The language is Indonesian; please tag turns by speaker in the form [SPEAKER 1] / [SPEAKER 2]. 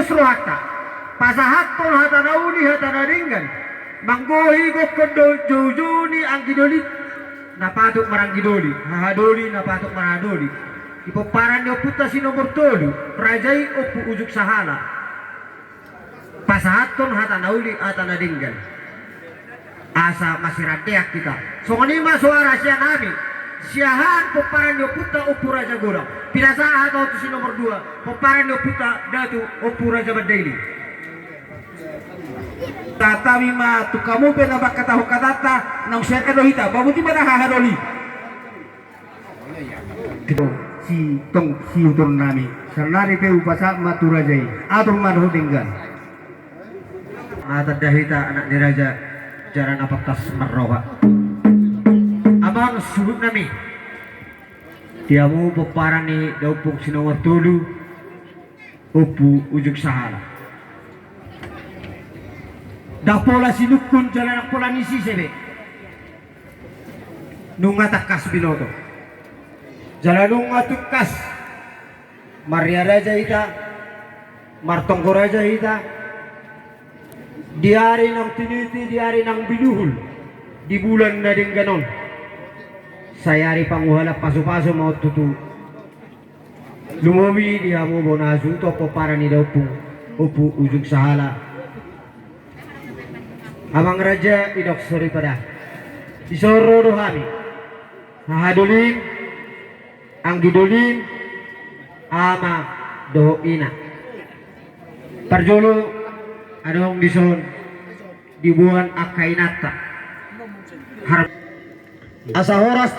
[SPEAKER 1] Nusrohata pasahatul hatanauli hatanaringgan manggohi gokondo jujuni angkidoli napatuk marang gidoli hahadoli napatuk marahadoli ipoparan yo puta si nomor tolu rajai opu ujuk sahala pasahatul hatanauli hatanaringgan asa masirateak kita songonima suara siya nami siahan peparan yo puta opu raja gora pinasa atau tu si nomor 2 peparan yo puta datu opu raja badaili
[SPEAKER 2] tata mima tu kamu pena bakata hokatata nang saya kadohita babu tiba dah hadoli
[SPEAKER 1] si tong si utur nami sarnari pe upasa maturajai atur manho tinggal mata dahita anak diraja jaran apatas marroha abang subut nami dia mau peparani daupung sinawar tulu upu ujuk sahala dapola sinukun jalan pola nisi sebe nunga takas binoto jalan nunga tukas Maria Raja ita Martongko Raja ita di hari nang tiniti di hari nang binuhul di bulan na din ganon sayari panguhalap paso-paso mau tutu lumumi dia mo bonasu to para ni daw po upu ujuk sahala abang raja idok sori pada isoro rohami hahadulim anggidulim ama doina parjolo adong dison dibuan akainata harap asa horas